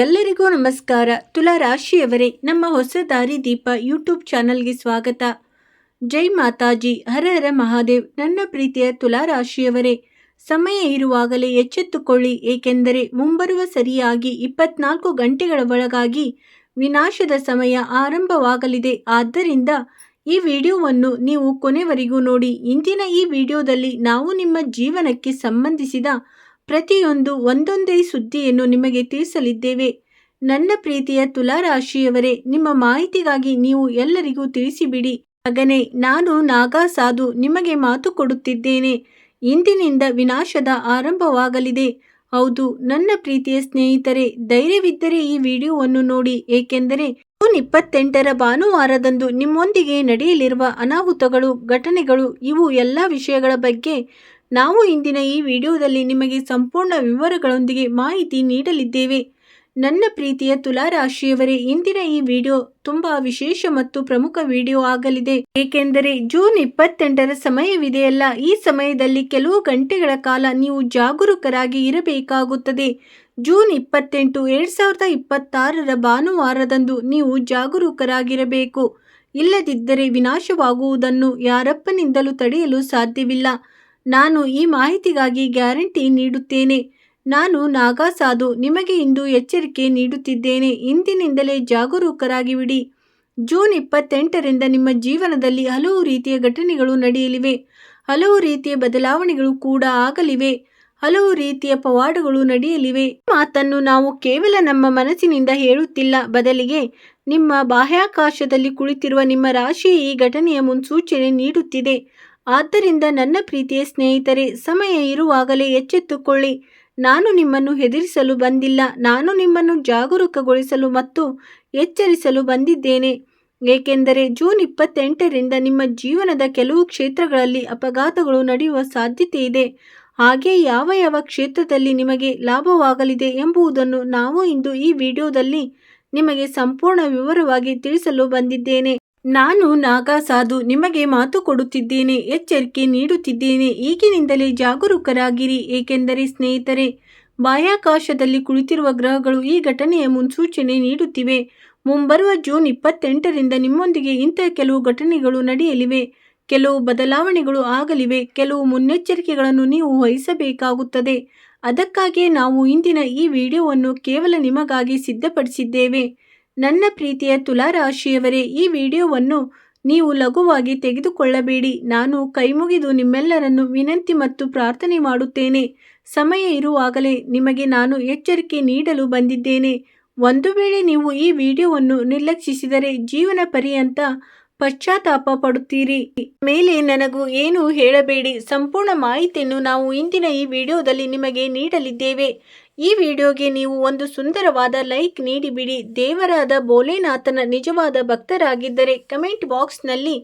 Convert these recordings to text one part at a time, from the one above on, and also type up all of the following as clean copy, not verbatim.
ಎಲ್ಲರಿಗೂ ನಮಸ್ಕಾರ. ತುಲಾ ರಾಶಿಯವರೇ, ನಮ್ಮ ಹೊಸ ದಾರಿ ದೀಪ ಯೂಟ್ಯೂಬ್ ಚಾನಲ್ಗೆ ಸ್ವಾಗತ. ಜೈ ಮಾತಾಜಿ, ಹರ ಹರ ಮಹಾದೇವ್. ನನ್ನ ಪ್ರೀತಿಯ ತುಲಾ ರಾಶಿಯವರೇ, ಸಮಯ ಇರುವಾಗಲೇ ಎಚ್ಚೆತ್ತುಕೊಳ್ಳಿ, ಏಕೆಂದರೆ ಮುಂಬರುವ ಸರಿಯಾಗಿ 24 ಗಂಟೆಗಳ ಒಳಗಾಗಿ ವಿನಾಶದ ಸಮಯ ಆರಂಭವಾಗಲಿದೆ. ಆದ್ದರಿಂದ ಈ ವಿಡಿಯೋವನ್ನು ನೀವು ಕೊನೆವರೆಗೂ ನೋಡಿ. ಇಂದಿನ ಈ ವಿಡಿಯೋದಲ್ಲಿ ನಾವು ನಿಮ್ಮ ಜೀವನಕ್ಕೆ ಸಂಬಂಧಿಸಿದ ಪ್ರತಿಯೊಂದು ಒಂದೊಂದೇ ಸುದ್ದಿಯನ್ನು ನಿಮಗೆ ತಿಳಿಸಲಿದ್ದೇವೆ. ನನ್ನ ಪ್ರೀತಿಯ ತುಲಾ ರಾಶಿಯವರೇ, ನಿಮ್ಮ ಮಾಹಿತಿಗಾಗಿ ನೀವು ಎಲ್ಲರಿಗೂ ತಿಳಿಸಿಬಿಡಿ. ಮಗನೇ, ನಾನು ನಾಗಾ ಸಾಧು ನಿಮಗೆ ಮಾತು ಕೊಡುತ್ತಿದ್ದೇನೆ. ಇಂದಿನಿಂದ ವಿನಾಶದ ಆರಂಭವಾಗಲಿದೆ. ಹೌದು ನನ್ನ ಪ್ರೀತಿಯ ಸ್ನೇಹಿತರೆ, ಧೈರ್ಯವಿದ್ದರೆ ಈ ವಿಡಿಯೋವನ್ನು ನೋಡಿ, ಏಕೆಂದರೆ ಜೂನ್ 28ರ ಭಾನುವಾರದಂದು ನಿಮ್ಮೊಂದಿಗೆ ನಡೆಯಲಿರುವ ಅನಾಹುತಗಳು, ಘಟನೆಗಳು, ಇವು ಎಲ್ಲ ವಿಷಯಗಳ ಬಗ್ಗೆ ನಾವು ಇಂದಿನ ಈ ವಿಡಿಯೋದಲ್ಲಿ ನಿಮಗೆ ಸಂಪೂರ್ಣ ವಿವರಗಳೊಂದಿಗೆ ಮಾಹಿತಿ ನೀಡಲಿದ್ದೇವೆ. ನನ್ನ ಪ್ರೀತಿಯ ತುಲಾ ರಾಶಿಯವರೇ, ಇಂದಿನ ಈ ವಿಡಿಯೋ ತುಂಬಾ ವಿಶೇಷ ಮತ್ತು ಪ್ರಮುಖ ವಿಡಿಯೋ ಆಗಲಿದೆ. ಏಕೆಂದರೆ ಜೂನ್ 28ರ ಸಮಯವಿದೆಯಲ್ಲ, ಈ ಸಮಯದಲ್ಲಿ ಕೆಲವು ಗಂಟೆಗಳ ಕಾಲ ನೀವು ಜಾಗರೂಕರಾಗಿ ಇರಬೇಕಾಗುತ್ತದೆ. ಜೂನ್ 28, 2026ರ ಭಾನುವಾರದಂದು ನೀವು ಜಾಗರೂಕರಾಗಿರಬೇಕು. ಇಲ್ಲದಿದ್ದರೆ ವಿನಾಶವಾಗುವುದನ್ನು ಯಾರಪ್ಪನಿಂದಲೂ ತಡೆಯಲು ಸಾಧ್ಯವಿಲ್ಲ. ನಾನು ಈ ಮಾಹಿತಿಗಾಗಿ ಗ್ಯಾರಂಟಿ ನೀಡುತ್ತೇನೆ. ನಾನು ನಾಗಾ ಸಾಧು ನಿಮಗೆ ಇಂದು ಎಚ್ಚರಿಕೆ ನೀಡುತ್ತಿದ್ದೇನೆ. ಇಂದಿನಿಂದಲೇ ಜಾಗರೂಕರಾಗಿಬಿಡಿ. ಜೂನ್ 28ರಿಂದ ನಿಮ್ಮ ಜೀವನದಲ್ಲಿ ಹಲವು ರೀತಿಯ ಘಟನೆಗಳು ನಡೆಯಲಿವೆ. ಹಲವು ರೀತಿಯ ಬದಲಾವಣೆಗಳು ಕೂಡ ಆಗಲಿವೆ. ಹಲವು ರೀತಿಯ ಪವಾಡಗಳು ನಡೆಯಲಿವೆ. ಈ ಮಾತನ್ನು ನಾವು ಕೇವಲ ನಮ್ಮ ಮನಸ್ಸಿನಿಂದ ಹೇಳುತ್ತಿಲ್ಲ, ಬದಲಿಗೆ ನಿಮ್ಮ ಬಾಹ್ಯಾಕಾಶದಲ್ಲಿ ಕುಳಿತಿರುವ ನಿಮ್ಮ ರಾಶಿಯೇ ಈ ಘಟನೆಯ ಮುನ್ಸೂಚನೆ ನೀಡುತ್ತಿದೆ. ಆದ್ದರಿಂದ ನನ್ನ ಪ್ರೀತಿಯ ಸ್ನೇಹಿತರೆ, ಸಮಯ ಇರುವಾಗಲೇ ಎಚ್ಚೆತ್ತುಕೊಳ್ಳಿ. ನಾನು ನಿಮ್ಮನ್ನು ಹೆದರಿಸಲು ಬಂದಿಲ್ಲ, ನಾನು ನಿಮ್ಮನ್ನು ಜಾಗರೂಕಗೊಳಿಸಲು ಮತ್ತು ಎಚ್ಚರಿಸಲು ಬಂದಿದ್ದೇನೆ. ಏಕೆಂದರೆ ಜೂನ್ 28ರಿಂದ ನಿಮ್ಮ ಜೀವನದ ಕೆಲವು ಕ್ಷೇತ್ರಗಳಲ್ಲಿ ಅಪಘಾತಗಳು ನಡೆಯುವ ಸಾಧ್ಯತೆ ಇದೆ. ಹಾಗೆ ಯಾವ ಯಾವ ಕ್ಷೇತ್ರದಲ್ಲಿ ನಿಮಗೆ ಲಾಭವಾಗಲಿದೆ ಎಂಬುದನ್ನು ನಾವು ಇಂದು ಈ ವಿಡಿಯೋದಲ್ಲಿ ನಿಮಗೆ ಸಂಪೂರ್ಣ ವಿವರವಾಗಿ ತಿಳಿಸಲು ಬಂದಿದ್ದೇನೆ. ನಾನು ನಾಗಾ ಸಾಧು ನಿಮಗೆ ಮಾತು ಕೊಡುತ್ತಿದ್ದೇನೆ, ಎಚ್ಚರಿಕೆ ನೀಡುತ್ತಿದ್ದೇನೆ. ಈಗಿನಿಂದಲೇ ಜಾಗರೂಕರಾಗಿರಿ. ಏಕೆಂದರೆ ಸ್ನೇಹಿತರೆ, ಬಾಹ್ಯಾಕಾಶದಲ್ಲಿ ಕುಳಿತಿರುವ ಗ್ರಹಗಳು ಈ ಘಟನೆಯ ಮುನ್ಸೂಚನೆ ನೀಡುತ್ತಿವೆ. ಮುಂಬರುವ ಜೂನ್ 28ರಿಂದ ನಿಮ್ಮೊಂದಿಗೆ ಇಂತಹ ಕೆಲವು ಘಟನೆಗಳು ನಡೆಯಲಿವೆ. ಕೆಲವು ಬದಲಾವಣೆಗಳು ಆಗಲಿವೆ. ಕೆಲವು ಮುನ್ನೆಚ್ಚರಿಕೆಗಳನ್ನು ನೀವು ವಹಿಸಬೇಕಾಗುತ್ತದೆ. ಅದಕ್ಕಾಗಿಯೇ ನಾವು ಇಂದಿನ ಈ ವಿಡಿಯೋವನ್ನು ಕೇವಲ ನಿಮಗಾಗಿ ಸಿದ್ಧಪಡಿಸಿದ್ದೇವೆ. ನನ್ನ ಪ್ರೀತಿಯ ತುಲಾ ರಾಶಿಯವರೇ, ಈ ವಿಡಿಯೋವನ್ನು ನೀವು ಲಘುವಾಗಿ ತೆಗೆದುಕೊಳ್ಳಬೇಡಿ. ನಾನು ಕೈಮುಗಿದು ನಿಮ್ಮೆಲ್ಲರನ್ನು ವಿನಂತಿ ಮತ್ತು ಪ್ರಾರ್ಥನೆ ಮಾಡುತ್ತೇನೆ. ಸಮಯ ಇರುವಾಗಲೇ ನಿಮಗೆ ನಾನು ಎಚ್ಚರಿಕೆ ನೀಡಲು ಬಂದಿದ್ದೇನೆ. ಒಂದು ವೇಳೆ ನೀವು ಈ ವಿಡಿಯೋವನ್ನು ನಿರ್ಲಕ್ಷಿಸಿದರೆ ಜೀವನ ಪರ್ಯಂತ ಪಶ್ಚಾತ್ತಾಪ ಪಡುತ್ತೀರಿ. ಮೇಲೆ ನನಗೂ ಏನು ಹೇಳಬೇಡಿ. ಸಂಪೂರ್ಣ ಮಾಹಿತಿಯನ್ನು ನಾವು ಇಂದಿನ ಈ ವಿಡಿಯೋದಲ್ಲಿ ನಿಮಗೆ ನೀಡಲಿದ್ದೇವೆ. ಈ ವಿಡಿಯೋಗೆ ನೀವು ಒಂದು ಸುಂದರವಾದ ಲೈಕ್ ನೀಡಿಬಿಡಿ. ದೇವರಾದ ಭೋಲೆನಾಥನ ನಿಜವಾದ ಭಕ್ತರಾಗಿದ್ದರೆ ಕಮೆಂಟ್ ಬಾಕ್ಸ್ನಲ್ಲಿ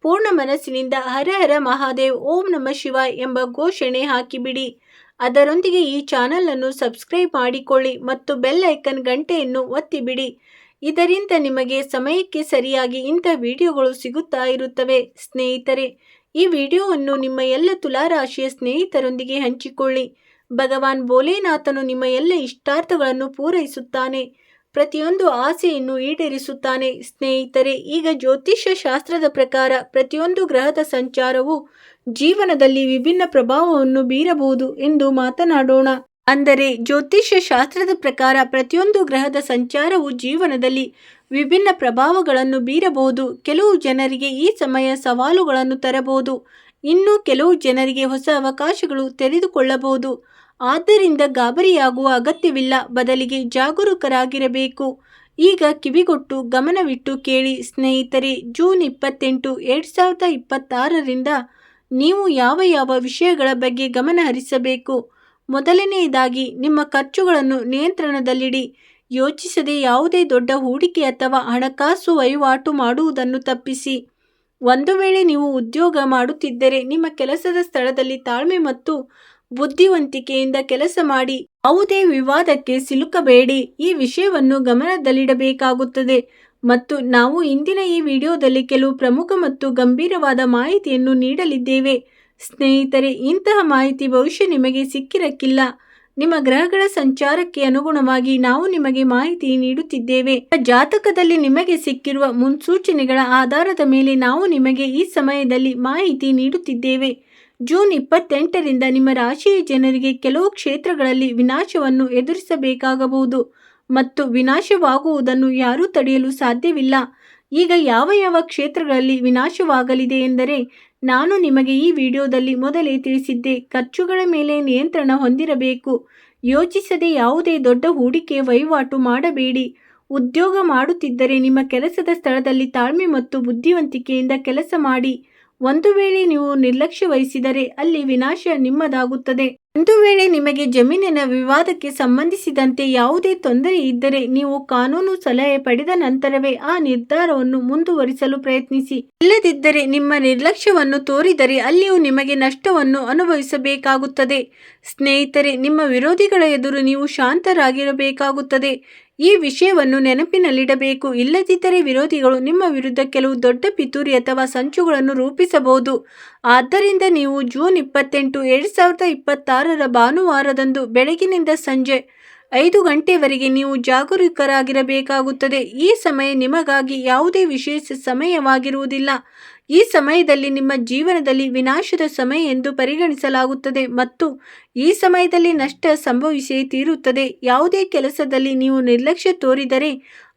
ಪೂರ್ಣ ಮನಸ್ಸಿನಿಂದ ಹರ ಹರ ಮಹಾದೇವ್, ಓಂ ನಮಃ ಶಿವಾಯ್ ಎಂಬ ಘೋಷಣೆ ಹಾಕಿಬಿಡಿ. ಅದರೊಂದಿಗೆ ಈ ಚಾನಲನ್ನು ಸಬ್ಸ್ಕ್ರೈಬ್ ಮಾಡಿಕೊಳ್ಳಿ ಮತ್ತು ಬೆಲ್ ಐಕನ್ ಗಂಟೆಯನ್ನು ಒತ್ತಿಬಿಡಿ. ಇದರಿಂದ ನಿಮಗೆ ಸಮಯಕ್ಕೆ ಸರಿಯಾಗಿ ಇಂಥ ವಿಡಿಯೋಗಳು ಸಿಗುತ್ತಾ ಇರುತ್ತವೆ. ಸ್ನೇಹಿತರೆ, ಈ ವಿಡಿಯೋವನ್ನು ನಿಮ್ಮ ಎಲ್ಲ ತುಲಾ ರಾಶಿಯ ಸ್ನೇಹಿತರೊಂದಿಗೆ ಹಂಚಿಕೊಳ್ಳಿ. ಭಗವಾನ್ ಭೋಲೆನಾಥನು ನಿಮ್ಮ ಎಲ್ಲ ಇಷ್ಟಾರ್ಥಗಳನ್ನು ಪೂರೈಸುತ್ತಾನೆ, ಪ್ರತಿಯೊಂದು ಆಸೆಯನ್ನು ಈಡೇರಿಸುತ್ತಾನೆ. ಸ್ನೇಹಿತರೆ, ಈಗ ಜ್ಯೋತಿಷ್ಯ ಶಾಸ್ತ್ರದ ಪ್ರಕಾರ ಪ್ರತಿಯೊಂದು ಗ್ರಹದ ಸಂಚಾರವು ಜೀವನದಲ್ಲಿ ವಿಭಿನ್ನ ಪ್ರಭಾವವನ್ನು ಬೀರಬಹುದು ಎಂದು ಮಾತನಾಡೋಣ. ಅಂದರೆ ಜ್ಯೋತಿಷ್ಯ ಶಾಸ್ತ್ರದ ಪ್ರಕಾರ ಪ್ರತಿಯೊಂದು ಗ್ರಹದ ಸಂಚಾರವು ಜೀವನದಲ್ಲಿ ವಿಭಿನ್ನ ಪ್ರಭಾವಗಳನ್ನು ಬೀರಬಹುದು. ಕೆಲವು ಜನರಿಗೆ ಈ ಸಮಯ ಸವಾಲುಗಳನ್ನು ತರಬಹುದು, ಇನ್ನು ಕೆಲವು ಜನರಿಗೆ ಹೊಸ ಅವಕಾಶಗಳು ತೆರೆದುಕೊಳ್ಳಬಹುದು. ಆದ್ದರಿಂದ ಗಾಬರಿಯಾಗುವ ಅಗತ್ಯವಿಲ್ಲ, ಬದಲಿಗೆ ಜಾಗರೂಕರಾಗಿರಬೇಕು. ಈಗ ಕಿವಿಗೊಟ್ಟು ಗಮನವಿಟ್ಟು ಕೇಳಿ ಸ್ನೇಹಿತರೆ. ಜೂನ್ 28, 2026ರಿಂದ ನೀವು ಯಾವ ಯಾವ ವಿಷಯಗಳ ಬಗ್ಗೆ ಗಮನ ಹರಿಸಬೇಕು? ಮೊದಲನೆಯದಾಗಿ, ನಿಮ್ಮ ಖರ್ಚುಗಳನ್ನು ನಿಯಂತ್ರಣದಲ್ಲಿಡಿ. ಯೋಚಿಸದೆ ಯಾವುದೇ ದೊಡ್ಡ ಹೂಡಿಕೆ ಅಥವಾ ಹಣಕಾಸು ವಹಿವಾಟು ಮಾಡುವುದನ್ನು ತಪ್ಪಿಸಿ. ಒಂದು ವೇಳೆ ನೀವು ಉದ್ಯೋಗ ಮಾಡುತ್ತಿದ್ದರೆ ನಿಮ್ಮ ಕೆಲಸದ ಸ್ಥಳದಲ್ಲಿ ತಾಳ್ಮೆ ಮತ್ತು ಬುದ್ಧಿವಂತಿಕೆಯಿಂದ ಕೆಲಸ ಮಾಡಿ. ಯಾವುದೇ ವಿವಾದಕ್ಕೆ ಸಿಲುಕಬೇಡಿ. ಈ ವಿಷಯವನ್ನು ಗಮನದಲ್ಲಿಡಬೇಕಾಗುತ್ತದೆ. ಮತ್ತು ನಾವು ಇಂದಿನ ಈ ವಿಡಿಯೋದಲ್ಲಿ ಕೆಲವು ಪ್ರಮುಖ ಮತ್ತು ಗಂಭೀರವಾದ ಮಾಹಿತಿಯನ್ನು ನೀಡಲಿದ್ದೇವೆ. ಸ್ನೇಹಿತರೆ, ಇಂತಹ ಮಾಹಿತಿ ಬಹುಶಃ ನಿಮಗೆ ಸಿಕ್ಕಿರಕ್ಕಿಲ್ಲ. ನಿಮ್ಮ ಗ್ರಹಗಳ ಸಂಚಾರಕ್ಕೆ ಅನುಗುಣವಾಗಿ ನಾವು ನಿಮಗೆ ಮಾಹಿತಿ ನೀಡುತ್ತಿದ್ದೇವೆ. ಜಾತಕದಲ್ಲಿ ನಿಮಗೆ ಸಿಕ್ಕಿರುವ ಮುನ್ಸೂಚನೆಗಳ ಆಧಾರದ ಮೇಲೆ ನಾವು ನಿಮಗೆ ಈ ಸಮಯದಲ್ಲಿ ಮಾಹಿತಿ ನೀಡುತ್ತಿದ್ದೇವೆ. ಜೂನ್ 28ರಿಂದ ನಿಮ್ಮ ರಾಶಿಯ ಜನರಿಗೆ ಕೆಲವು ಕ್ಷೇತ್ರಗಳಲ್ಲಿ ವಿನಾಶವನ್ನು ಎದುರಿಸಬೇಕಾಗಬಹುದು ಮತ್ತು ವಿನಾಶವಾಗುವುದನ್ನು ಯಾರೂ ತಡೆಯಲು ಸಾಧ್ಯವಿಲ್ಲ. ಈಗ ಯಾವ ಯಾವ ಕ್ಷೇತ್ರಗಳಲ್ಲಿ ವಿನಾಶವಾಗಲಿದೆ ಎಂದರೆ, ನಾನು ನಿಮಗೆ ಈ ವಿಡಿಯೋದಲ್ಲಿ ಮೊದಲೇ ತಿಳಿಸಿದ್ದೆ. ಖರ್ಚುಗಳ ಮೇಲೆ ನಿಯಂತ್ರಣ ಹೊಂದಿರಬೇಕು. ಯೋಚಿಸದೆ ಯಾವುದೇ ದೊಡ್ಡ ಹೂಡಿಕೆ ವಹಿವಾಟು ಮಾಡಬೇಡಿ. ಉದ್ಯೋಗ ಮಾಡುತ್ತಿದ್ದರೆ ನಿಮ್ಮ ಕೆಲಸದ ಸ್ಥಳದಲ್ಲಿ ತಾಳ್ಮೆ ಮತ್ತು ಬುದ್ಧಿವಂತಿಕೆಯಿಂದ ಕೆಲಸ ಮಾಡಿ. ಒಂದು ವೇಳೆ ನೀವು ನಿರ್ಲಕ್ಷ್ಯ ವಹಿಸಿದರೆ ಅಲ್ಲಿ ವಿನಾಶ ನಿಮ್ಮದಾಗುತ್ತದೆ. ಒಂದು ವೇಳೆ ನಿಮಗೆ ಜಮೀನಿನ ವಿವಾದಕ್ಕೆ ಸಂಬಂಧಿಸಿದಂತೆ ಯಾವುದೇ ತೊಂದರೆ ಇದ್ದರೆ ನೀವು ಕಾನೂನು ಸಲಹೆ ಪಡೆದ ನಂತರವೇ ಆ ನಿರ್ಧಾರವನ್ನು ಮುಂದುವರಿಸಲು ಪ್ರಯತ್ನಿಸಿ. ಇಲ್ಲದಿದ್ದರೆ ನಿಮ್ಮ ನಿರ್ಲಕ್ಷ್ಯವನ್ನು ತೋರಿದರೆ ಅಲ್ಲಿಯೂ ನಿಮಗೆ ನಷ್ಟವನ್ನು ಅನುಭವಿಸಬೇಕಾಗುತ್ತದೆ. ಸ್ನೇಹಿತರೆ, ನಿಮ್ಮ ವಿರೋಧಿಗಳ ಎದುರು ನೀವು ಶಾಂತರಾಗಿರಬೇಕಾಗುತ್ತದೆ. ಈ ವಿಷಯವನ್ನು ನೆನಪಿನಲ್ಲಿಡಬೇಕು. ಇಲ್ಲದಿದ್ದರೆ ವಿರೋಧಿಗಳು ನಿಮ್ಮ ವಿರುದ್ಧ ಕೆಲವು ದೊಡ್ಡ ಪಿತೂರಿ ಅಥವಾ ಸಂಚುಗಳನ್ನು ರೂಪಿಸಬಹುದು. ಆದ್ದರಿಂದ ನೀವು ಜೂನ್ 28, 2026ರ ಭಾನುವಾರದಂದು ಬೆಳಗಿನಿಂದ ಸಂಜೆ 5 ಗಂಟೆವರೆಗೆ ನೀವು ಜಾಗರೂಕರಾಗಿರಬೇಕಾಗುತ್ತದೆ. ಈ ಸಮಯ ನಿಮಗಾಗಿ ಯಾವುದೇ ವಿಶೇಷ ಸಮಯವಾಗಿರುವುದಿಲ್ಲ. ಈ ಸಮಯದಲ್ಲಿ ನಿಮ್ಮ ಜೀವನದಲ್ಲಿ ವಿನಾಶದ ಸಮಯ ಎಂದು ಪರಿಗಣಿಸಲಾಗುತ್ತದೆ ಮತ್ತು ಈ ಸಮಯದಲ್ಲಿ ನಷ್ಟ ಸಂಭವಿಸೇ ತೀರುತ್ತದೆ. ಯಾವುದೇ ಕೆಲಸದಲ್ಲಿ ನೀವು ನಿರ್ಲಕ್ಷ್ಯ ತೋರಿದರೆ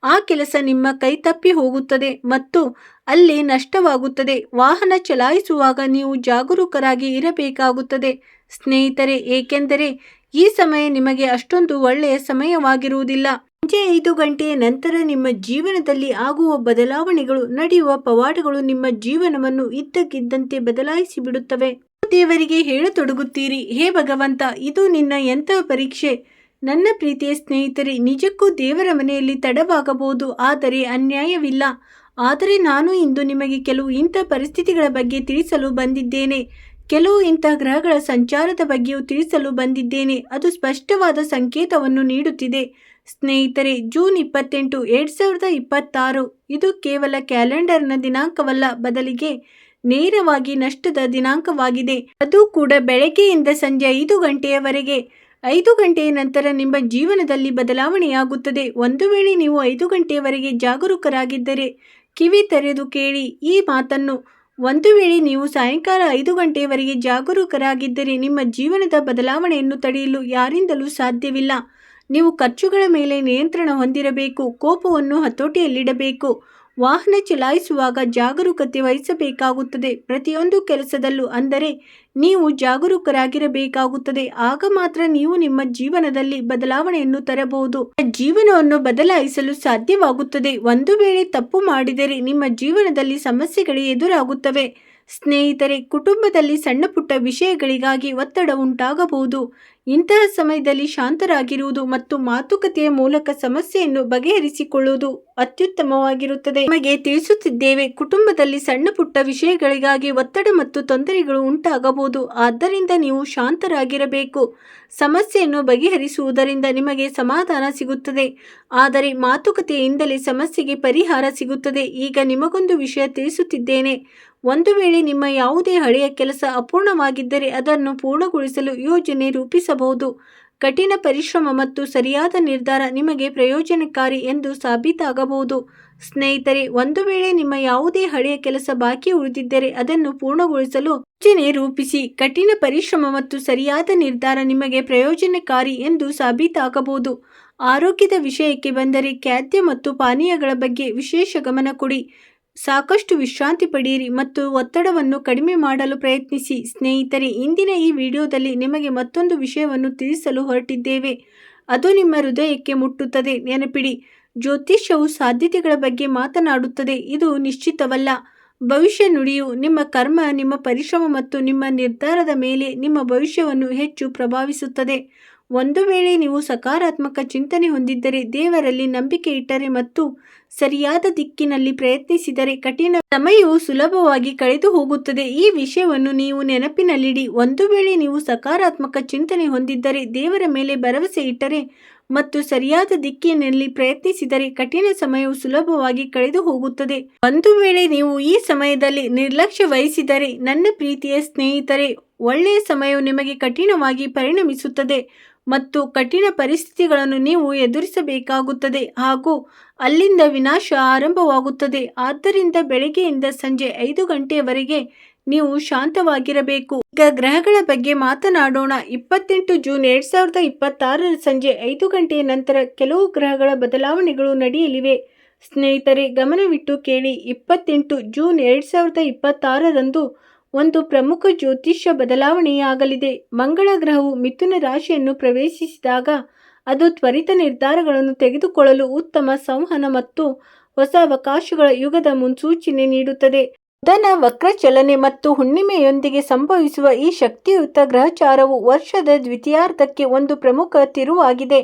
ಆ ಕೆಲಸ ನಿಮ್ಮ ಕೈ ತಪ್ಪಿ ಹೋಗುತ್ತದೆ ಮತ್ತು ಅಲ್ಲಿ ನಷ್ಟವಾಗುತ್ತದೆ. ವಾಹನ ಚಲಾಯಿಸುವಾಗ ನೀವು ಜಾಗರೂಕರಾಗಿ ಇರಬೇಕಾಗುತ್ತದೆ ಸ್ನೇಹಿತರೆ, ಏಕೆಂದರೆ ಈ ಸಮಯ ನಿಮಗೆ ಅಷ್ಟೊಂದು ಒಳ್ಳೆಯ ಸಮಯವಾಗಿರುವುದಿಲ್ಲ. ಸಂಜೆ 5 ಗಂಟೆಯ ನಂತರ ನಿಮ್ಮ ಜೀವನದಲ್ಲಿ ಆಗುವ ಬದಲಾವಣೆಗಳು, ನಡೆಯುವ ಪವಾಡಗಳು ನಿಮ್ಮ ಜೀವನವನ್ನು ಇದ್ದಕ್ಕಿದ್ದಂತೆ ಬದಲಾಯಿಸಿ ಬಿಡುತ್ತವೆ. ದೇವರಿಗೆ ಹೇಳತೊಡಗುತ್ತೀರಿ, ಹೇ ಭಗವಂತ, ಇದು ನಿನ್ನ ಎಂತಹ ಪರೀಕ್ಷೆ. ನನ್ನ ಪ್ರೀತಿಯ ಸ್ನೇಹಿತರೆ, ನಿಜಕ್ಕೂ ದೇವರ ಮನೆಯಲ್ಲಿ ತಡವಾಗಬಹುದು, ಆದರೆ ಅನ್ಯಾಯವಿಲ್ಲ. ಆದರೆ ನಾನು ಇಂದು ನಿಮಗೆ ಕೆಲವು ಇಂಥ ಪರಿಸ್ಥಿತಿಗಳ ಬಗ್ಗೆ ತಿಳಿಸಲು ಬಂದಿದ್ದೇನೆ. ಕೆಲವು ಇಂಥ ಗ್ರಹಗಳ ಸಂಚಾರದ ಬಗ್ಗೆಯೂ ತಿಳಿಸಲು ಬಂದಿದ್ದೇನೆ. ಅದು ಸ್ಪಷ್ಟವಾದ ಸಂಕೇತವನ್ನು ನೀಡುತ್ತಿದೆ. ಸ್ನೇಹಿತರೆ, ಜೂನ್ 28, 2026 ಇದು ಕೇವಲ ಕ್ಯಾಲೆಂಡರ್ನ ದಿನಾಂಕವಲ್ಲ, ಬದಲಿಗೆ ನೇರವಾಗಿ ನಷ್ಟದ ದಿನಾಂಕವಾಗಿದೆ. ಅದು ಕೂಡ ಬೆಳಗ್ಗೆಯಿಂದ ಸಂಜೆ 5 ಗಂಟೆಯವರೆಗೆ. 5 ಗಂಟೆಯ ನಂತರ ನಿಮ್ಮ ಜೀವನದಲ್ಲಿ ಬದಲಾವಣೆಯಾಗುತ್ತದೆ. ಒಂದು ವೇಳೆ ನೀವು 5 ಗಂಟೆಯವರೆಗೆ ಜಾಗರೂಕರಾಗಿದ್ದರೆ ಕಿವಿ ತೆರೆದು ಕೇಳಿ ಈ ಮಾತನ್ನು. ಒಂದು ವೇಳೆ ನೀವು ಸಾಯಂಕಾಲ 5 ಗಂಟೆಯವರೆಗೆ ಜಾಗರೂಕರಾಗಿದ್ದರೆ ನಿಮ್ಮ ಜೀವನದ ಬದಲಾವಣೆಯನ್ನು ತಡೆಯಲು ಯಾರಿಂದಲೂ ಸಾಧ್ಯವಿಲ್ಲ. ನೀವು ಖರ್ಚುಗಳ ಮೇಲೆ ನಿಯಂತ್ರಣ ಹೊಂದಿರಬೇಕು. ಕೋಪವನ್ನು ಹತೋಟಿಯಲ್ಲಿಡಬೇಕು. ವಾಹನ ಚಲಾಯಿಸುವಾಗ ಜಾಗರೂಕತೆ ವಹಿಸಬೇಕಾಗುತ್ತದೆ. ಪ್ರತಿಯೊಂದು ಕೆಲಸದಲ್ಲೂ ಅಂದರೆ ನೀವು ಜಾಗರೂಕರಾಗಿರಬೇಕಾಗುತ್ತದೆ. ಆಗ ಮಾತ್ರ ನೀವು ನಿಮ್ಮ ಜೀವನದಲ್ಲಿ ಬದಲಾವಣೆಯನ್ನು ತರಬಹುದು. ಜೀವನವನ್ನು ಬದಲಾಯಿಸಲು ಸಾಧ್ಯವಾಗುತ್ತದೆ. ಒಂದು ವೇಳೆ ತಪ್ಪು ಮಾಡಿದರೆ ನಿಮ್ಮ ಜೀವನದಲ್ಲಿ ಸಮಸ್ಯೆಗಳೇ ಎದುರಾಗುತ್ತವೆ. ಸ್ನೇಹಿತರೆ, ಕುಟುಂಬದಲ್ಲಿ ಸಣ್ಣ ಪುಟ್ಟ ವಿಷಯಗಳಿಗಾಗಿ ಒತ್ತಡ ಉಂಟಾಗಬಹುದು. ಇಂತಹ ಸಮಯದಲ್ಲಿ ಶಾಂತರಾಗಿರುವುದು ಮತ್ತು ಮಾತುಕತೆಯ ಮೂಲಕ ಸಮಸ್ಯೆಯನ್ನು ಬಗೆಹರಿಸಿಕೊಳ್ಳುವುದು ಅತ್ಯುತ್ತಮವಾಗಿರುತ್ತದೆ. ನಿಮಗೆ ತಿಳಿಸುತ್ತಿದ್ದೇವೆ, ಕುಟುಂಬದಲ್ಲಿ ಸಣ್ಣ ಪುಟ್ಟ ವಿಷಯಗಳಿಗಾಗಿ ಒತ್ತಡ ಮತ್ತು ತೊಂದರೆಗಳು ಉಂಟಾಗಬಹುದು. ಆದ್ದರಿಂದ ನೀವು ಶಾಂತರಾಗಿರಬೇಕು. ಸಮಸ್ಯೆಯನ್ನು ಬಗೆಹರಿಸುವುದರಿಂದ ನಿಮಗೆ ಸಮಾಧಾನ ಸಿಗುತ್ತದೆ, ಆದರೆ ಮಾತುಕತೆಯಿಂದಲೇ ಸಮಸ್ಯೆಗೆ ಪರಿಹಾರ ಸಿಗುತ್ತದೆ. ಈಗ ನಿಮಗೊಂದು ವಿಷಯ ತಿಳಿಸುತ್ತಿದ್ದೇನೆ. ಒಂದು ವೇಳೆ ನಿಮ್ಮ ಯಾವುದೇ ಹಳೆಯ ಕೆಲಸ ಅಪೂರ್ಣವಾಗಿದ್ದರೆ ಅದನ್ನು ಪೂರ್ಣಗೊಳಿಸಲು ಯೋಜನೆ ರೂಪಿಸಬಹುದು. ಕಠಿಣ ಪರಿಶ್ರಮ ಮತ್ತು ಸರಿಯಾದ ನಿರ್ಧಾರ ನಿಮಗೆ ಪ್ರಯೋಜನಕಾರಿ ಎಂದು ಸಾಬೀತಾಗಬಹುದು. ಸ್ನೇಹಿತರೆ, ಒಂದು ವೇಳೆ ನಿಮ್ಮ ಯಾವುದೇ ಹಳೆಯ ಕೆಲಸ ಬಾಕಿ ಉಳಿದಿದ್ದರೆ ಅದನ್ನು ಪೂರ್ಣಗೊಳಿಸಲು ಯೋಜನೆ ರೂಪಿಸಿ. ಕಠಿಣ ಪರಿಶ್ರಮ ಮತ್ತು ಸರಿಯಾದ ನಿರ್ಧಾರ ನಿಮಗೆ ಪ್ರಯೋಜನಕಾರಿ ಎಂದು ಸಾಬೀತಾಗಬಹುದು. ಆರೋಗ್ಯದ ವಿಷಯಕ್ಕೆ ಬಂದರೆ ಖಾದ್ಯ ಮತ್ತು ಪಾನೀಯಗಳ ಬಗ್ಗೆ ವಿಶೇಷ ಗಮನ ಕೊಡಿ. ಸಾಕಷ್ಟು ವಿಶ್ರಾಂತಿ ಪಡೆಯಿರಿ ಮತ್ತು ಒತ್ತಡವನ್ನು ಕಡಿಮೆ ಮಾಡಲು ಪ್ರಯತ್ನಿಸಿ. ಸ್ನೇಹಿತರೆ, ಇಂದಿನ ಈ ವಿಡಿಯೋದಲ್ಲಿ ನಿಮಗೆ ಮತ್ತೊಂದು ವಿಷಯವನ್ನು ತಿಳಿಸಲು ಹೊರಟಿದ್ದೇವೆ. ಅದು ನಿಮ್ಮ ಹೃದಯಕ್ಕೆ ಮುಟ್ಟುತ್ತದೆ. ನೆನಪಿಡಿ, ಜ್ಯೋತಿಷ್ಯವು ಸಾಧ್ಯತೆಗಳ ಬಗ್ಗೆ ಮಾತನಾಡುತ್ತದೆ, ಇದು ನಿಶ್ಚಿತವಲ್ಲ. ಭವಿಷ್ಯ ನುಡಿಯು ನಿಮ್ಮ ಕರ್ಮ, ನಿಮ್ಮ ಪರಿಶ್ರಮ ಮತ್ತು ನಿಮ್ಮ ನಿರ್ಧಾರದ ಮೇಲೆ ನಿಮ್ಮ ಭವಿಷ್ಯವನ್ನು ಹೆಚ್ಚು ಪ್ರಭಾವಿಸುತ್ತದೆ. ಒಂದು ವೇಳೆ ನೀವು ಸಕಾರಾತ್ಮಕ ಚಿಂತನೆ ಹೊಂದಿದ್ದರೆ, ದೇವರಲ್ಲಿ ನಂಬಿಕೆ ಇಟ್ಟರೆ ಮತ್ತು ಸರಿಯಾದ ದಿಕ್ಕಿನಲ್ಲಿ ಪ್ರಯತ್ನಿಸಿದರೆ ಕಠಿಣ ಸಮಯವು ಸುಲಭವಾಗಿ ಕಳೆದು ಹೋಗುತ್ತದೆ. ಈ ವಿಷಯವನ್ನು ನೀವು ನೆನಪಿನಲ್ಲಿಡಿ. ಒಂದು ವೇಳೆ ನೀವು ಸಕಾರಾತ್ಮಕ ಚಿಂತನೆ ಹೊಂದಿದ್ದರೆ, ದೇವರ ಮೇಲೆ ಭರವಸೆ ಇಟ್ಟರೆ ಮತ್ತು ಸರಿಯಾದ ದಿಕ್ಕಿನಲ್ಲಿ ಪ್ರಯತ್ನಿಸಿದರೆ ಕಠಿಣ ಸಮಯವು ಸುಲಭವಾಗಿ ಕಳೆದು ಹೋಗುತ್ತದೆ. ಒಂದು ವೇಳೆ ನೀವು ಈ ಸಮಯದಲ್ಲಿ ನಿರ್ಲಕ್ಷ್ಯ ವಹಿಸಿದರೆ, ನನ್ನ ಪ್ರೀತಿಯ ಸ್ನೇಹಿತರೆ, ಒಳ್ಳೆಯ ಸಮಯವು ನಿಮಗೆ ಕಠಿಣವಾಗಿ ಪರಿಣಮಿಸುತ್ತದೆ. ಮತ್ತು ಕಠಿಣ ಪರಿಸ್ಥಿತಿಗಳನ್ನು ನೀವು ಎದುರಿಸಬೇಕಾಗುತ್ತದೆ ಹಾಗೂ ಅಲ್ಲಿಂದ ವಿನಾಶ ಆರಂಭವಾಗುತ್ತದೆ. ಆದ್ದರಿಂದ ಬೆಳಗ್ಗೆಯಿಂದ ಸಂಜೆ 5 ಗಂಟೆಯವರೆಗೆ ನೀವು ಶಾಂತವಾಗಿರಬೇಕು. ಈಗ ಗ್ರಹಗಳ ಬಗ್ಗೆ ಮಾತನಾಡೋಣ. 28 ಜೂನ್ 2026 ಸಂಜೆ 5 ಗಂಟೆಯ ನಂತರ ಕೆಲವು ಗ್ರಹಗಳ ಬದಲಾವಣೆಗಳು ನಡೆಯಲಿವೆ. ಸ್ನೇಹಿತರೆ, ಗಮನವಿಟ್ಟು ಕೇಳಿ. 28 ಜೂನ್ 2026ರಂದು ಒಂದು ಪ್ರಮುಖ ಜ್ಯೋತಿಷ್ಯ ಬದಲಾವಣೆಯಾಗಲಿದೆ. ಮಂಗಳ ಗ್ರಹವು ಮಿಥುನ ರಾಶಿಯನ್ನು ಪ್ರವೇಶಿಸಿದಾಗ ಅದು ತ್ವರಿತ ನಿರ್ಧಾರಗಳನ್ನು ತೆಗೆದುಕೊಳ್ಳಲು ಉತ್ತಮ ಸಂವಹನ ಮತ್ತು ಹೊಸ ಅವಕಾಶಗಳ ಯುಗದ ಮುನ್ಸೂಚನೆ ನೀಡುತ್ತದೆ. ಬುಧನ ವಕ್ರ ಚಲನೆ ಮತ್ತು ಹುಣ್ಣಿಮೆಯೊಂದಿಗೆ ಸಂಭವಿಸುವ ಈ ಶಕ್ತಿಯುತ ಗ್ರಹಚಾರವು ವರ್ಷದ ದ್ವಿತೀಯಾರ್ಧಕ್ಕೆ ಒಂದು ಪ್ರಮುಖ ತಿರುವಾಗಿದೆ.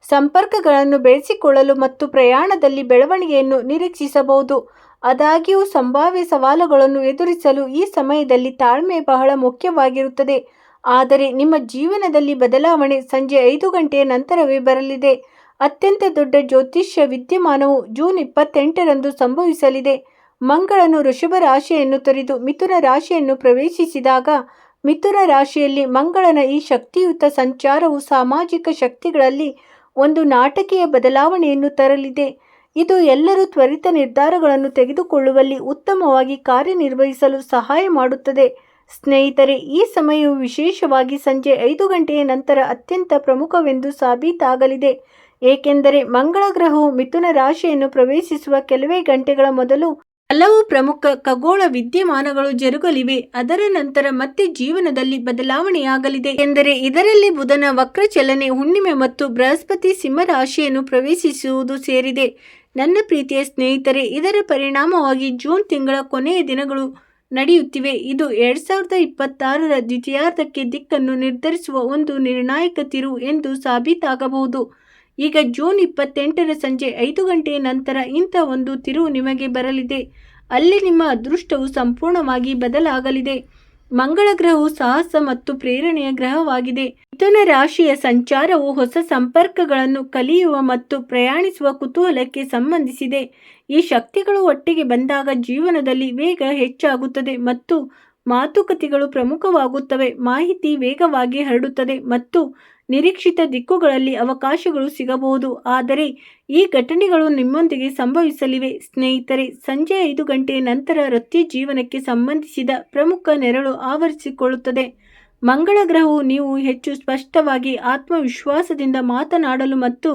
ಸಂಪರ್ಕಗಳನ್ನು ಬೆಳೆಸಿಕೊಳ್ಳಲು ಮತ್ತು ಪ್ರಯಾಣದಲ್ಲಿ ಬೆಳವಣಿಗೆಯನ್ನು ನಿರೀಕ್ಷಿಸಬಹುದು. ಆದಾಗ್ಯೂ ಸಂಭಾವ್ಯ ಸವಾಲುಗಳನ್ನು ಎದುರಿಸಲು ಈ ಸಮಯದಲ್ಲಿ ತಾಳ್ಮೆ ಬಹಳ ಮುಖ್ಯವಾಗಿರುತ್ತದೆ. ಆದರೆ ನಿಮ್ಮ ಜೀವನದಲ್ಲಿ ಬದಲಾವಣೆ ಸಂಜೆ 5 ಗಂಟೆಯ ನಂತರವೇ ಬರಲಿದೆ. ಅತ್ಯಂತ ದೊಡ್ಡ ಜ್ಯೋತಿಷ್ಯ ವಿದ್ಯಮಾನವು ಜೂನ್ 28ರಂದು ಸಂಭವಿಸಲಿದೆ. ಮಂಗಳನು ವೃಷಭ ರಾಶಿಯನ್ನು ತೊರೆದು ಮಿಥುನ ರಾಶಿಯನ್ನು ಪ್ರವೇಶಿಸಿದಾಗ ಮಿಥುನ ರಾಶಿಯಲ್ಲಿ ಮಂಗಳನ ಈ ಶಕ್ತಿಯುತ ಸಂಚಾರವು ಸಾಮಾಜಿಕ ಶಕ್ತಿಗಳಲ್ಲಿ ಒಂದು ನಾಟಕೀಯ ಬದಲಾವಣೆಯನ್ನು ತರಲಿದೆ. ಇದು ಎಲ್ಲರೂ ತ್ವರಿತ ನಿರ್ಧಾರಗಳನ್ನು ತೆಗೆದುಕೊಳ್ಳುವಲ್ಲಿ ಉತ್ತಮವಾಗಿ ಕಾರ್ಯನಿರ್ವಹಿಸಲು ಸಹಾಯ ಮಾಡುತ್ತದೆ. ಸ್ನೇಹಿತರೆ, ಈ ಸಮಯವು ವಿಶೇಷವಾಗಿ ಸಂಜೆ 5 ಗಂಟೆಯ ನಂತರ ಅತ್ಯಂತ ಪ್ರಮುಖವೆಂದು ಸಾಬೀತಾಗಲಿದೆ. ಏಕೆಂದರೆ ಮಂಗಳ ಗ್ರಹವು ಮಿಥುನ ರಾಶಿಯನ್ನು ಪ್ರವೇಶಿಸುವ ಕೆಲವೇ ಗಂಟೆಗಳ ಮೊದಲು ಹಲವು ಪ್ರಮುಖ ಖಗೋಳ ವಿದ್ಯಮಾನಗಳು ಜರುಗಲಿವೆ. ಅದರ ನಂತರ ಮತ್ತೆ ಜೀವನದಲ್ಲಿ ಬದಲಾವಣೆಯಾಗಲಿದೆ. ಎಂದರೆ ಇದರಲ್ಲಿ ಬುಧನ ವಕ್ರ ಚಲನೆ, ಹುಣ್ಣಿಮೆ ಮತ್ತು ಬೃಹಸ್ಪತಿ ಸಿಂಹ ರಾಶಿಯನ್ನು ಪ್ರವೇಶಿಸುವುದು ಸೇರಿದೆ. ನನ್ನ ಪ್ರೀತಿಯ ಸ್ನೇಹಿತರೆ, ಇದರ ಪರಿಣಾಮವಾಗಿ ಜೂನ್ ತಿಂಗಳ ಕೊನೆಯ ದಿನಗಳು ನಡೆಯುತ್ತಿವೆ. ಇದು 2026ರ ದ್ವಿತೀಯಾರ್ಧಕ್ಕೆ ದಿಕ್ಕನ್ನು ನಿರ್ಧರಿಸುವ ಒಂದು ನಿರ್ಣಾಯಕ ತಿರುವು ಎಂದು ಸಾಬೀತಾಗಬಹುದು. ಈಗ ಜೂನ್ 28ರ ಸಂಜೆ 5 ಗಂಟೆಯ ನಂತರ ಇಂಥ ಒಂದು ತಿರುವು ನಿಮಗೆ ಬರಲಿದೆ. ಅಲ್ಲಿ ನಿಮ್ಮ ಅದೃಷ್ಟವು ಸಂಪೂರ್ಣವಾಗಿ ಬದಲಾಗಲಿದೆ. ಮಂಗಳ ಗ್ರಹವು ಸಾಹಸ ಮತ್ತು ಪ್ರೇರಣೆಯ ಗ್ರಹವಾಗಿದೆ. ಮಿಥುನ ರಾಶಿಯ ಸಂಚಾರವು ಹೊಸ ಸಂಪರ್ಕಗಳನ್ನು ಕಲಿಯುವ ಮತ್ತು ಪ್ರಯಾಣಿಸುವ ಕುತೂಹಲಕ್ಕೆ ಸಂಬಂಧಿಸಿದೆ. ಈ ಶಕ್ತಿಗಳು ಒಟ್ಟಿಗೆ ಬಂದಾಗ ಜೀವನದಲ್ಲಿ ವೇಗ ಹೆಚ್ಚಾಗುತ್ತದೆ ಮತ್ತು ಮಾತುಕತೆಗಳು ಪ್ರಮುಖವಾಗುತ್ತವೆ. ಮಾಹಿತಿ ವೇಗವಾಗಿ ಹರಡುತ್ತದೆ ಮತ್ತು ನಿರೀಕ್ಷಿತ ದಿಕ್ಕುಗಳಲ್ಲಿ ಅವಕಾಶಗಳು ಸಿಗಬಹುದು. ಆದರೆ ಈ ಘಟನೆಗಳು ನಿಮ್ಮೊಂದಿಗೆ ಸಂಭವಿಸಲಿವೆ. ಸ್ನೇಹಿತರೆ, ಸಂಜೆ 5 ಗಂಟೆಯ ನಂತರ ವೃತ್ತಿ ಜೀವನಕ್ಕೆ ಸಂಬಂಧಿಸಿದ ಪ್ರಮುಖ ನೆರಳು ಆವರಿಸಿಕೊಳ್ಳುತ್ತದೆ. ಮಂಗಳ ಗ್ರಹವು ನೀವು ಹೆಚ್ಚು ಸ್ಪಷ್ಟವಾಗಿ ಆತ್ಮವಿಶ್ವಾಸದಿಂದ ಮಾತನಾಡಲು ಮತ್ತು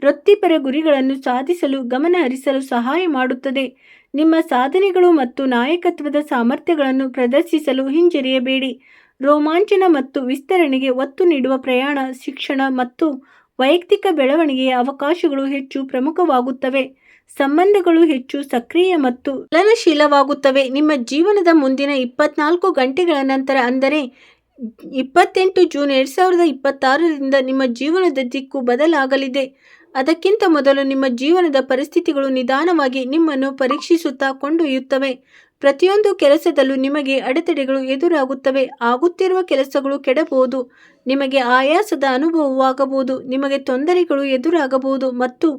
ವೃತ್ತಿಪರ ಗುರಿಗಳನ್ನು ಸಾಧಿಸಲು ಗಮನ ಹರಿಸಲು ಸಹಾಯ ಮಾಡುತ್ತದೆ. ನಿಮ್ಮ ಸಾಧನೆಗಳು ಮತ್ತು ನಾಯಕತ್ವದ ಸಾಮರ್ಥ್ಯಗಳನ್ನು ಪ್ರದರ್ಶಿಸಲು ಹಿಂಜರಿಯಬೇಡಿ. ರೋಮಾಂಚನ ಮತ್ತು ವಿಸ್ತರಣೆಗೆ ಒತ್ತು ನೀಡುವ ಪ್ರಯಾಣ, ಶಿಕ್ಷಣ ಮತ್ತು ವೈಯಕ್ತಿಕ ಬೆಳವಣಿಗೆಯ ಅವಕಾಶಗಳು ಹೆಚ್ಚು ಪ್ರಮುಖವಾಗುತ್ತವೆ. ಸಂಬಂಧಗಳು ಹೆಚ್ಚು ಸಕ್ರಿಯ ಮತ್ತು ಚಲನಶೀಲವಾಗುತ್ತವೆ. ನಿಮ್ಮ ಜೀವನದ ಮುಂದಿನ 24 ಗಂಟೆಗಳ ನಂತರ, ಅಂದರೆ 28 ಜೂನ್ 2026ರಿಂದ ನಿಮ್ಮ ಜೀವನದ ದಿಕ್ಕು ಬದಲಾಗಲಿದೆ. ಅದಕ್ಕಿಂತ ಮೊದಲು ನಿಮ್ಮ ಜೀವನದ ಪರಿಸ್ಥಿತಿಗಳು ನಿಧಾನವಾಗಿ ನಿಮ್ಮನ್ನು ಪರೀಕ್ಷಿಸುತ್ತಾ ಕೊಂಡೊಯ್ಯುತ್ತವೆ. ಪ್ರತಿಯೊಂದು ಕೆಲಸದಲ್ಲೂ ನಿಮಗೆ ಅಡೆತಡೆಗಳು ಎದುರಾಗುತ್ತವೆ. ಆಗುತ್ತಿರುವ ಕೆಲಸಗಳು ಕೆಡಬಹುದು, ನಿಮಗೆ ಆಯಾಸದ ಅನುಭವವಾಗಬಹುದು, ನಿಮಗೆ ತೊಂದರೆಗಳು ಎದುರಾಗಬಹುದು ಮತ್ತು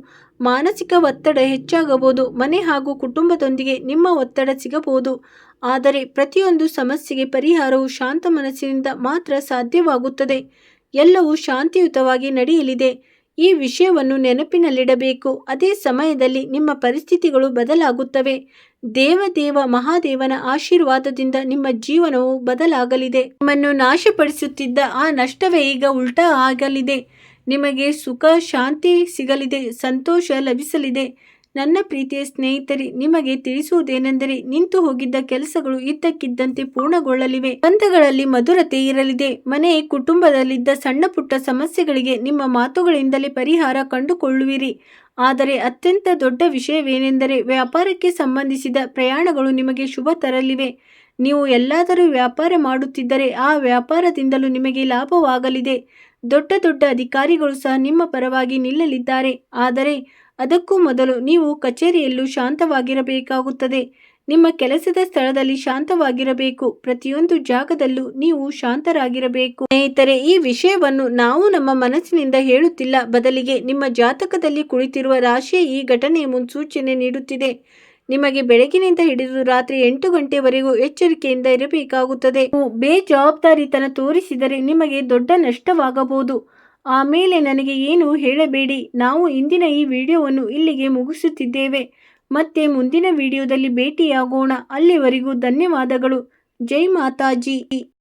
ಮಾನಸಿಕ ಒತ್ತಡ ಹೆಚ್ಚಾಗಬಹುದು. ಮನೆ ಹಾಗೂ ಕುಟುಂಬದೊಂದಿಗೆ ನಿಮ್ಮ ಒತ್ತಡ ಸಿಗಬಹುದು. ಆದರೆ ಪ್ರತಿಯೊಂದು ಸಮಸ್ಯೆಗೆ ಪರಿಹಾರವು ಶಾಂತ ಮನಸ್ಸಿನಿಂದ ಮಾತ್ರ ಸಾಧ್ಯವಾಗುತ್ತದೆ. ಎಲ್ಲವೂ ಶಾಂತಿಯುತವಾಗಿ ನಡೆಯಲಿದೆ. ಈ ವಿಷಯವನ್ನು ನೆನಪಿನಲ್ಲಿಡಬೇಕು. ಅದೇ ಸಮಯದಲ್ಲಿ ನಿಮ್ಮ ಪರಿಸ್ಥಿತಿಗಳು ಬದಲಾಗುತ್ತವೆ. ದೇವ ಮಹಾದೇವನ ಆಶೀರ್ವಾದದಿಂದ ನಿಮ್ಮ ಜೀವನವು ಬದಲಾಗಲಿದೆ. ನಿಮ್ಮನ್ನು ನಾಶಪಡಿಸುತ್ತಿದ್ದ ಆ ನಷ್ಟವೇ ಈಗ ಉಲ್ಟಾ ಆಗಲಿದೆ. ನಿಮಗೆ ಸುಖ, ಶಾಂತಿ ಸಿಗಲಿದೆ, ಸಂತೋಷ ಲಭಿಸಲಿದೆ. ನನ್ನ ಪ್ರೀತಿಯ ಸ್ನೇಹಿತರೆ, ನಿಮಗೆ ತಿಳಿಸುವುದೇನೆಂದರೆ ನಿಂತು ಹೋಗಿದ್ದ ಕೆಲಸಗಳು ಇದ್ದಕ್ಕಿದ್ದಂತೆ ಪೂರ್ಣಗೊಳ್ಳಲಿವೆ. ಬಂಧಗಳಲ್ಲಿ ಮಧುರತೆ ಇರಲಿದೆ. ಮನೆ, ಕುಟುಂಬದಲ್ಲಿದ್ದ ಸಣ್ಣ ಪುಟ್ಟ ಸಮಸ್ಯೆಗಳಿಗೆ ನಿಮ್ಮ ಮಾತುಗಳಿಂದಲೇ ಪರಿಹಾರ ಕಂಡುಕೊಳ್ಳುವಿರಿ. ಆದರೆ ಅತ್ಯಂತ ದೊಡ್ಡ ವಿಷಯವೇನೆಂದರೆ ವ್ಯಾಪಾರಕ್ಕೆ ಸಂಬಂಧಿಸಿದ ಪ್ರಯಾಣಗಳು ನಿಮಗೆ ಶುಭ ತರಲಿವೆ. ನೀವು ಎಲ್ಲಾದರೂ ವ್ಯಾಪಾರ ಮಾಡುತ್ತಿದ್ದರೆ ಆ ವ್ಯಾಪಾರದಿಂದಲೂ ನಿಮಗೆ ಲಾಭವಾಗಲಿದೆ. ದೊಡ್ಡ ದೊಡ್ಡ ಅಧಿಕಾರಿಗಳು ಸಹ ನಿಮ್ಮ ಪರವಾಗಿ ನಿಲ್ಲಲಿದ್ದಾರೆ. ಆದರೆ ಅದಕ್ಕೂ ಮೊದಲು ನೀವು ಕಚೇರಿಯಲ್ಲೂ ಶಾಂತವಾಗಿರಬೇಕಾಗುತ್ತದೆ. ನಿಮ್ಮ ಕೆಲಸದ ಸ್ಥಳದಲ್ಲಿ ಶಾಂತವಾಗಿರಬೇಕು. ಪ್ರತಿಯೊಂದು ಜಾಗದಲ್ಲೂ ನೀವು ಶಾಂತರಾಗಿರಬೇಕು. ಸ್ನೇಹಿತರೆ, ಈ ವಿಷಯವನ್ನು ನಾವು ನಮ್ಮ ಮನಸ್ಸಿನಿಂದ ಹೇಳುತ್ತಿಲ್ಲ. ಬದಲಿಗೆ ನಿಮ್ಮ ಜಾತಕದಲ್ಲಿ ಕುಳಿತಿರುವ ರಾಶಿಯ ಈ ಘಟನೆಯ ಮುನ್ಸೂಚನೆ ನೀಡುತ್ತಿದೆ. ನಿಮಗೆ ಬೆಳಗಿನಿಂದ ಹಿಡಿದು ರಾತ್ರಿ 8 ಗಂಟೆವರೆಗೂ ಎಚ್ಚರಿಕೆಯಿಂದ ಇರಬೇಕಾಗುತ್ತದೆ. ನೀವು ಬೇಜವಾಬ್ದಾರಿತನ ತೋರಿಸಿದರೆ ನಿಮಗೆ ದೊಡ್ಡ ನಷ್ಟವಾಗಬಹುದು. ಆಮೇಲೆ ನನಗೆ ಏನು ಹೇಳಬೇಡಿ. ನಾವು ಇಂದಿನ ಈ ವಿಡಿಯೋವನ್ನು ಇಲ್ಲಿಗೆ ಮುಗಿಸುತ್ತಿದ್ದೇವೆ. ಮತ್ತೆ ಮುಂದಿನ ವಿಡಿಯೋದಲ್ಲಿ ಭೇಟಿಯಾಗೋಣ. ಅಲ್ಲಿವರೆಗೂ ಧನ್ಯವಾದಗಳು. ಜೈ ಮಾತಾಜಿ.